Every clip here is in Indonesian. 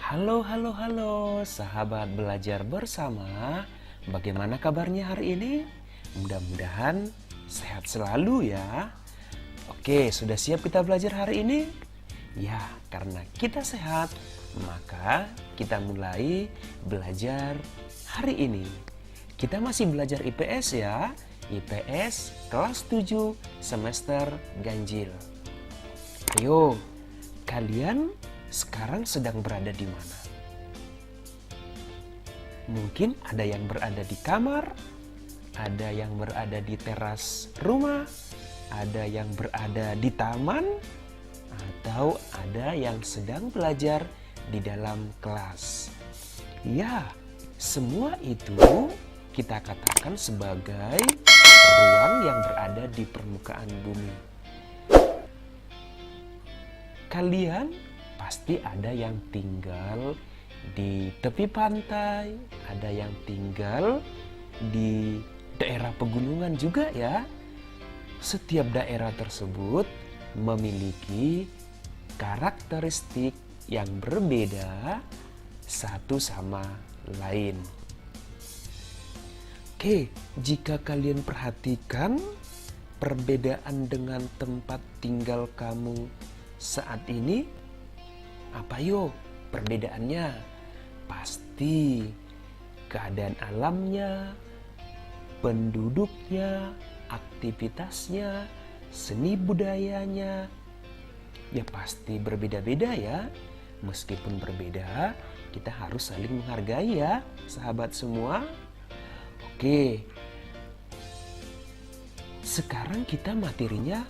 Halo, sahabat belajar bersama. Bagaimana kabarnya hari ini? Mudah-mudahan sehat selalu ya. Oke, sudah siap kita belajar hari ini? Ya, karena kita sehat, maka kita mulai belajar hari ini. Kita masih belajar IPS ya. IPS kelas 7 semester ganjil. Ayo, kalian sekarang sedang berada di mana? Mungkin ada yang berada di kamar, ada yang berada di teras rumah, ada yang berada di taman, atau ada yang sedang belajar di dalam kelas. Ya, semua itu kita katakan sebagai ruang yang berada di permukaan bumi. Kalian pasti ada yang tinggal di tepi pantai, ada yang tinggal di daerah pegunungan juga ya. Setiap daerah tersebut memiliki karakteristik yang berbeda satu sama lain. Oke, jika kalian perhatikan perbedaan dengan tempat tinggal kamu saat ini, apa yo perbedaannya? Pasti keadaan alamnya, penduduknya, aktivitasnya, seni budayanya, ya pasti berbeda-beda ya. Meskipun berbeda, kita harus saling menghargai ya, sahabat semua. Oke, sekarang kita materinya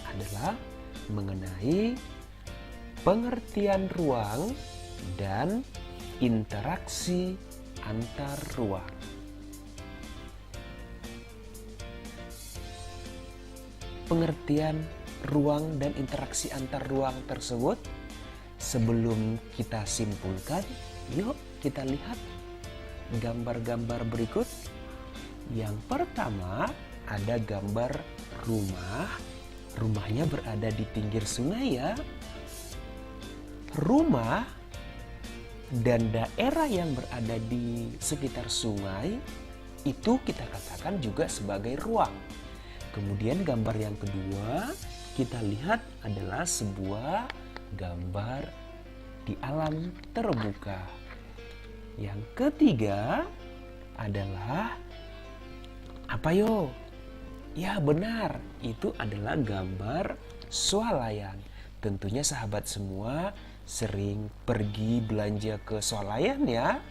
adalah mengenai pengertian ruang dan interaksi antar ruang. Pengertian ruang dan interaksi antar ruang tersebut, sebelum kita simpulkan, yuk kita lihat gambar-gambar berikut. Yang pertama ada gambar rumah. Rumahnya berada di pinggir sungai ya. Rumah dan daerah yang berada di sekitar sungai itu kita katakan juga sebagai ruang. Kemudian gambar yang kedua kita lihat adalah sebuah gambar di alam terbuka. Yang ketiga adalah apa yo? Ya benar, itu adalah gambar swalayan. Tentunya sahabat semua sering pergi belanja ke swalayan ya.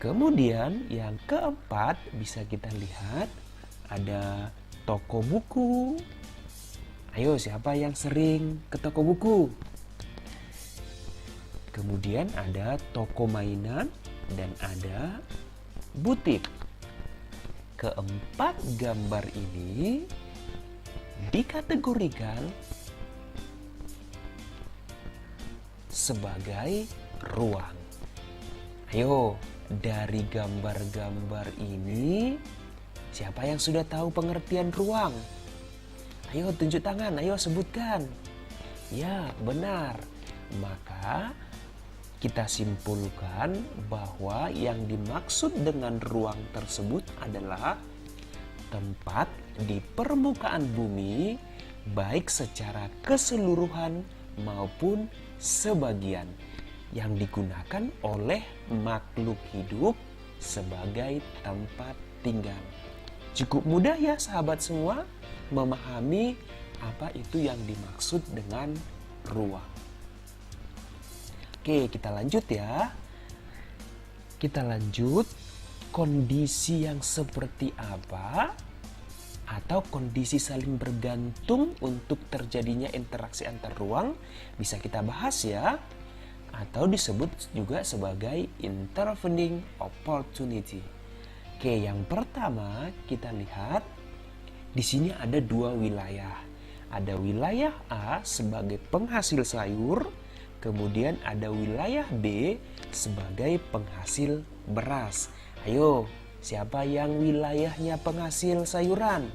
Kemudian yang keempat bisa kita lihat ada toko buku. Ayo, siapa yang sering ke toko buku? Kemudian ada toko mainan dan ada butik. Keempat gambar ini dikategorikan sebagai ruang. Ayo, dari gambar-gambar ini siapa yang sudah tahu pengertian ruang? Ayo tunjuk tangan, ayo sebutkan. Ya, benar. Maka kita simpulkan bahwa yang dimaksud dengan ruang tersebut adalah tempat di permukaan bumi, baik secara keseluruhan maupun sebagian, yang digunakan oleh makhluk hidup sebagai tempat tinggal. Cukup mudah ya sahabat semua memahami apa itu yang dimaksud dengan ruang. Oke, kita lanjut ya. Kita lanjut, kondisi yang seperti apa atau kondisi saling bergantung untuk terjadinya interaksi antar ruang bisa kita bahas ya, atau disebut juga sebagai intervening opportunity. Oke, yang pertama kita lihat di sini ada dua wilayah. Ada wilayah A sebagai penghasil sayur, kemudian ada wilayah B sebagai penghasil beras. Ayo, siapa yang wilayahnya penghasil sayuran?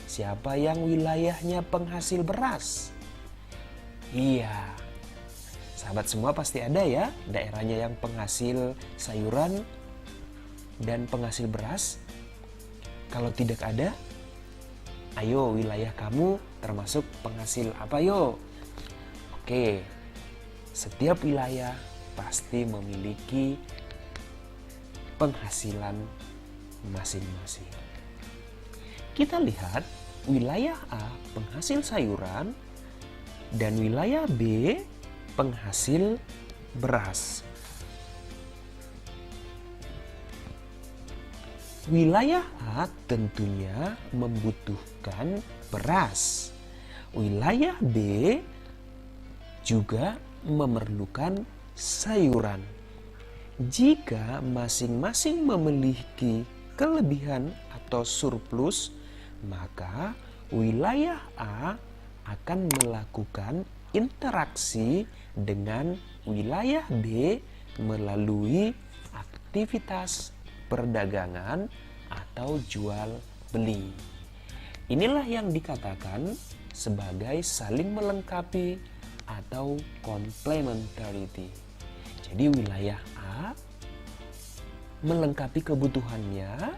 Siapa yang wilayahnya penghasil beras? Iya, Sahabat semua pasti ada ya daerahnya yang penghasil sayuran dan penghasil beras. Kalau tidak ada, ayo wilayah kamu termasuk penghasil apa yo? Oke, setiap wilayah pasti memiliki penghasilan masing-masing. Kita lihat wilayah A penghasil sayuran dan wilayah B penghasil beras. Wilayah A tentunya membutuhkan beras. Wilayah B juga memerlukan sayuran. Jika masing-masing memiliki kelebihan atau surplus, maka wilayah A akan melakukan interaksi dengan wilayah B melalui aktivitas perdagangan atau jual beli. Inilah yang dikatakan sebagai saling melengkapi atau complementarity. Jadi wilayah A melengkapi kebutuhannya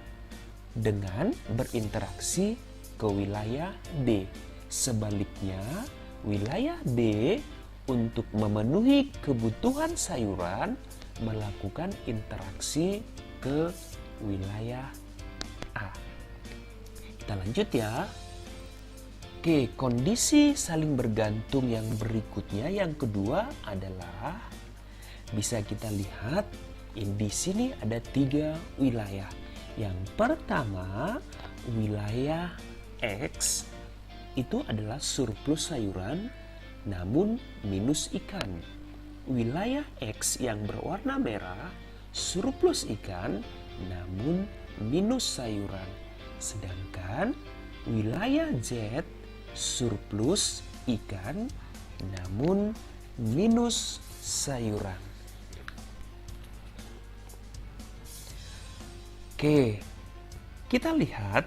dengan berinteraksi ke wilayah B. Sebaliknya, wilayah B untuk memenuhi kebutuhan sayuran melakukan interaksi ke wilayah A. Kita lanjut ya. Oke, kondisi saling bergantung yang berikutnya yang kedua adalah bisa kita lihat di sini ada 3 wilayah. Yang pertama, wilayah X itu adalah surplus sayuran namun minus ikan. Wilayah X yang berwarna merah surplus ikan namun minus sayuran. Sedangkan wilayah Z surplus ikan namun minus sayuran. Oke, kita lihat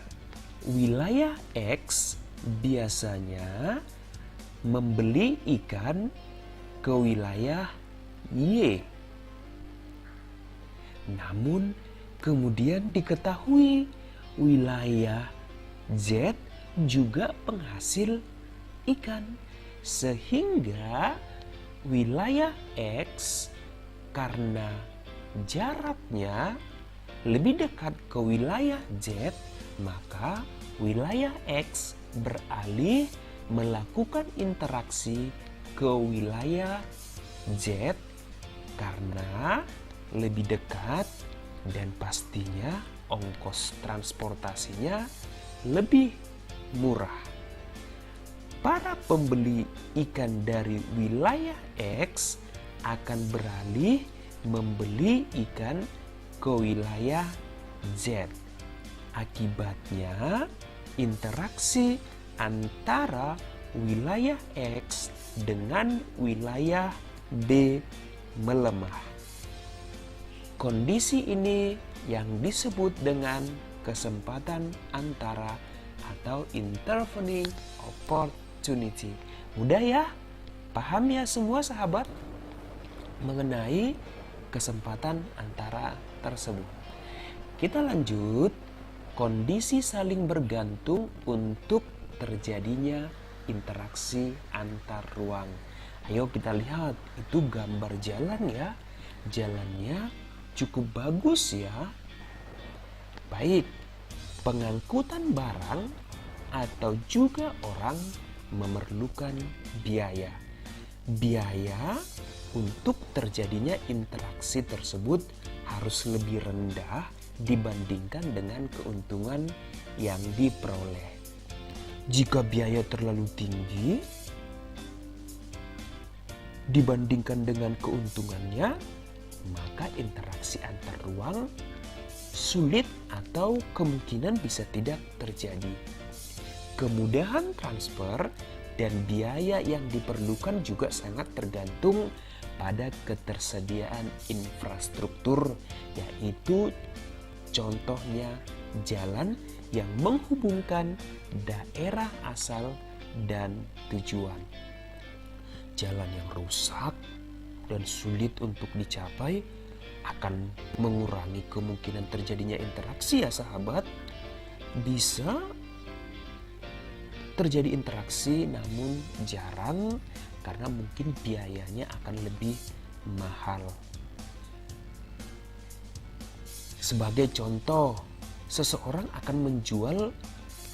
wilayah X biasanya membeli ikan ke wilayah Y. Namun kemudian diketahui wilayah Z juga penghasil ikan. Sehingga wilayah X karena jaraknya lebih dekat ke wilayah Z, maka wilayah X beralih melakukan interaksi ke wilayah Z karena lebih dekat dan pastinya ongkos transportasinya lebih murah. Para pembeli ikan dari wilayah X akan beralih membeli ikan ke wilayah Z. Akibatnya, interaksi antara wilayah X dengan wilayah B melemah. Kondisi ini yang disebut dengan kesempatan antara atau intervening opportunity. Mudah ya? Paham ya semua sahabat mengenai kesempatan antara tersebut. Kita lanjut. Kondisi saling bergantung untuk terjadinya interaksi antar ruang. Ayo kita lihat, itu gambar jalan ya. Jalannya cukup bagus ya. Baik, pengangkutan barang atau juga orang memerlukan biaya. Biaya untuk terjadinya interaksi tersebut harus lebih rendah dibandingkan dengan keuntungan yang diperoleh. Jika biaya terlalu tinggi dibandingkan dengan keuntungannya, maka interaksi antar ruang sulit atau kemungkinan bisa tidak terjadi. Kemudahan transfer dan biaya yang diperlukan juga sangat tergantung pada ketersediaan infrastruktur, yaitu contohnya jalan yang menghubungkan daerah asal dan tujuan. Jalan yang rusak dan sulit untuk dicapai akan mengurangi kemungkinan terjadinya interaksi ya sahabat. Bisa terjadi interaksi namun jarang karena mungkin biayanya akan lebih mahal. Sebagai contoh, seseorang akan menjual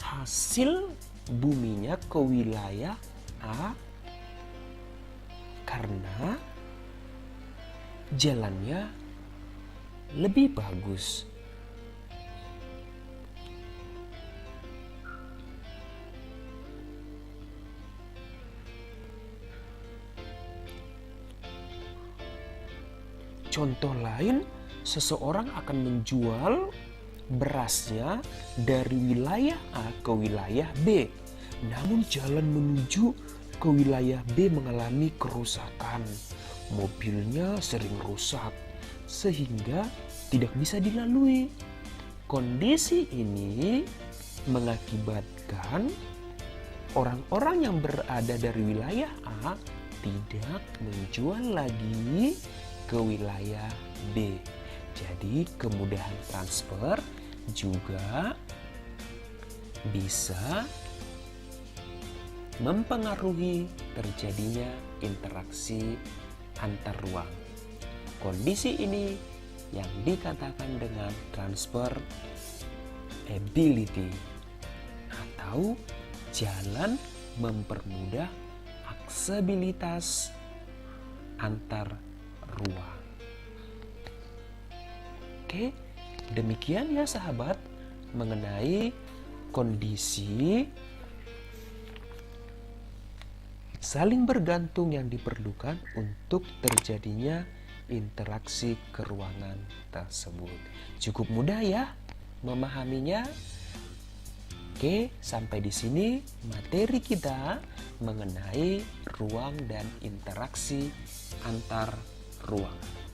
hasil buminya ke wilayah A karena jalannya lebih bagus. Contoh lain, seseorang akan menjual berasnya dari wilayah A ke wilayah B. Namun jalan menuju ke wilayah B mengalami kerusakan. Mobilnya sering rusak sehingga tidak bisa dilalui. Kondisi ini mengakibatkan orang-orang yang berada dari wilayah A tidak menjual lagi ke wilayah B. Jadi kemudahan transfer juga bisa mempengaruhi terjadinya interaksi antar ruang. Kondisi ini yang dikatakan dengan transfer ability atau jalan mempermudah aksesibilitas antar ruang. Oke, demikian ya sahabat mengenai kondisi saling bergantung yang diperlukan untuk terjadinya interaksi keruangan tersebut. Cukup mudah ya memahaminya. Oke, sampai di sini materi kita mengenai ruang dan interaksi antar ruangan.